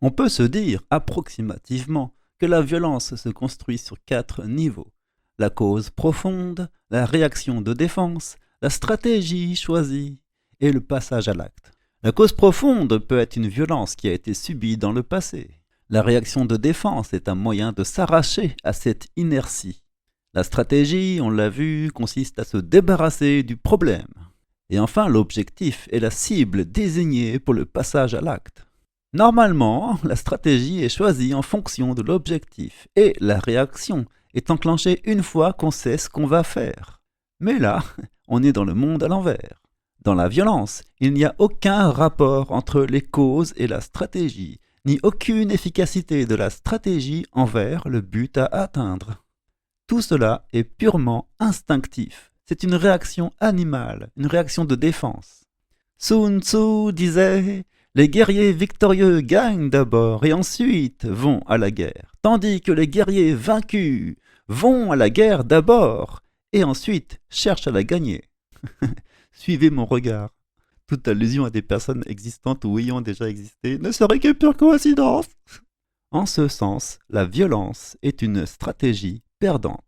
On peut se dire, approximativement, que la violence se construit sur 4 niveaux. La cause profonde, la réaction de défense, la stratégie choisie et le passage à l'acte. La cause profonde peut être une violence qui a été subie dans le passé. La réaction de défense est un moyen de s'arracher à cette inertie. La stratégie, on l'a vu, consiste à se débarrasser du problème. Et enfin, l'objectif est la cible désignée pour le passage à l'acte. Normalement, la stratégie est choisie en fonction de l'objectif et la réaction est enclenchée une fois qu'on sait ce qu'on va faire. Mais là, on est dans le monde à l'envers. Dans la violence, il n'y a aucun rapport entre les causes et la stratégie, ni aucune efficacité de la stratégie envers le but à atteindre. Tout cela est purement instinctif. C'est une réaction animale, une réaction de défense. Sun Tzu disait « Les guerriers victorieux gagnent d'abord et ensuite vont à la guerre, tandis que les guerriers vaincus vont à la guerre d'abord et ensuite cherchent à la gagner. » Suivez mon regard. Toute allusion à des personnes existantes ou ayant déjà existé ne serait que pure coïncidence. En ce sens, la violence est une stratégie perdante.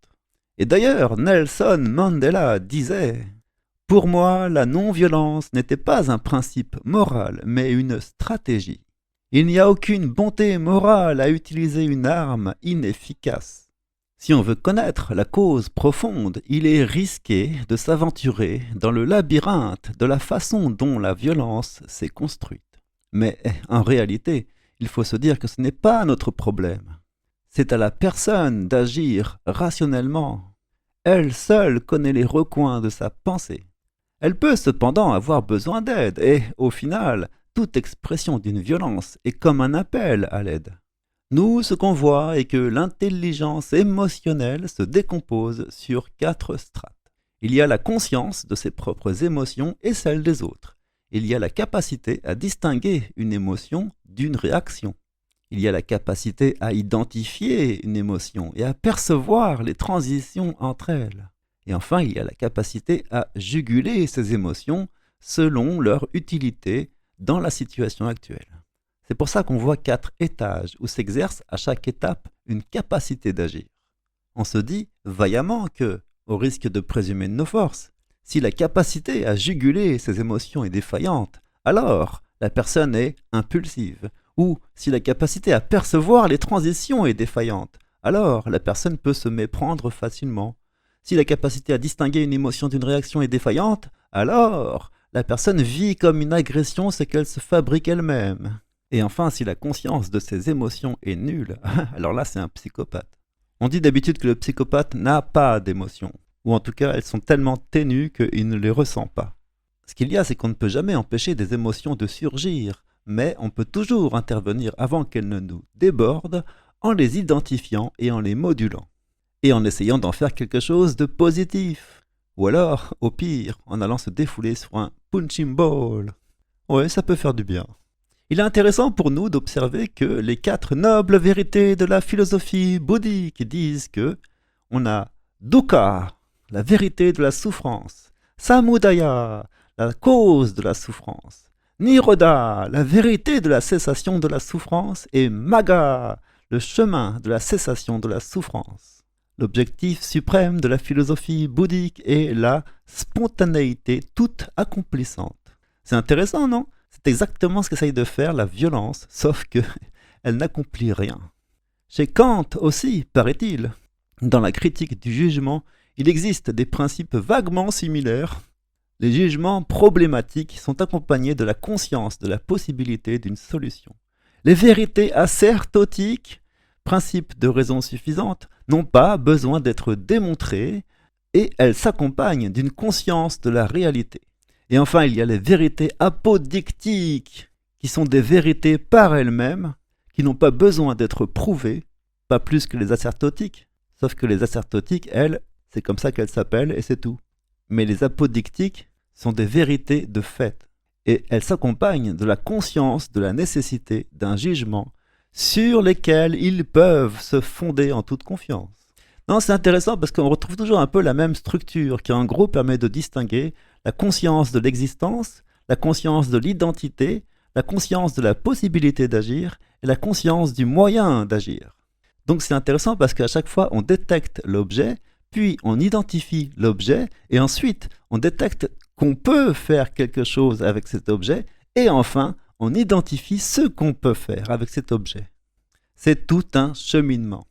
Et d'ailleurs, Nelson Mandela disait « Pour moi, la non-violence n'était pas un principe moral, mais une stratégie. Il n'y a aucune bonté morale à utiliser une arme inefficace. » Si on veut connaître la cause profonde, il est risqué de s'aventurer dans le labyrinthe de la façon dont la violence s'est construite. Mais en réalité, il faut se dire que ce n'est pas notre problème. C'est à la personne d'agir rationnellement. Elle seule connaît les recoins de sa pensée. Elle peut cependant avoir besoin d'aide et, au final, toute expression d'une violence est comme un appel à l'aide. Nous, ce qu'on voit est que l'intelligence émotionnelle se décompose sur 4 strates. Il y a la conscience de ses propres émotions et celles des autres. Il y a la capacité à distinguer une émotion d'une réaction. Il y a la capacité à identifier une émotion et à percevoir les transitions entre elles. Et enfin, il y a la capacité à juguler ces émotions selon leur utilité dans la situation actuelle. C'est pour ça qu'on voit 4 étages où s'exerce à chaque étape une capacité d'agir. On se dit vaillamment que, au risque de présumer de nos forces, si la capacité à juguler ces émotions est défaillante, alors la personne est impulsive. Ou si la capacité à percevoir les transitions est défaillante, alors la personne peut se méprendre facilement. Si la capacité à distinguer une émotion d'une réaction est défaillante, alors la personne vit comme une agression ce qu'elle se fabrique elle-même. Et enfin, si la conscience de ses émotions est nulle, alors là c'est un psychopathe. On dit d'habitude que le psychopathe n'a pas d'émotions, ou en tout cas elles sont tellement ténues qu'il ne les ressent pas. Ce qu'il y a, c'est qu'on ne peut jamais empêcher des émotions de surgir, mais on peut toujours intervenir avant qu'elles ne nous débordent en les identifiant et en les modulant, et en essayant d'en faire quelque chose de positif. Ou alors, au pire, en allant se défouler sur un punching ball. Ouais, ça peut faire du bien. Il est intéressant pour nous d'observer que les 4 nobles vérités de la philosophie bouddhique disent que on a dukkha, la vérité de la souffrance, samudaya, la cause de la souffrance, nirodha, la vérité de la cessation de la souffrance, et magga, le chemin de la cessation de la souffrance. L'objectif suprême de la philosophie bouddhique est la spontanéité toute accomplissante. C'est intéressant, non ? C'est exactement ce qu'essaye de faire la violence, sauf qu'elle n'accomplit rien. Chez Kant aussi, paraît-il, dans la critique du jugement, il existe des principes vaguement similaires. Les jugements problématiques sont accompagnés de la conscience de la possibilité d'une solution. Les vérités acertotiques, principes de raison suffisante, n'ont pas besoin d'être démontrées et elles s'accompagnent d'une conscience de la réalité. Et enfin, il y a les vérités apodictiques, qui sont des vérités par elles-mêmes, qui n'ont pas besoin d'être prouvées, pas plus que les acertotiques. Sauf que les acertotiques, elles, c'est comme ça qu'elles s'appellent et c'est tout. Mais les apodictiques sont des vérités de fait. Et elles s'accompagnent de la conscience de la nécessité d'un jugement sur lesquels ils peuvent se fonder en toute confiance. Non, c'est intéressant parce qu'on retrouve toujours un peu la même structure qui en gros permet de distinguer la conscience de l'existence, la conscience de l'identité, la conscience de la possibilité d'agir et la conscience du moyen d'agir. Donc c'est intéressant parce qu'à chaque fois on détecte l'objet, puis on identifie l'objet, et ensuite on détecte qu'on peut faire quelque chose avec cet objet, et enfin on identifie ce qu'on peut faire avec cet objet. C'est tout un cheminement.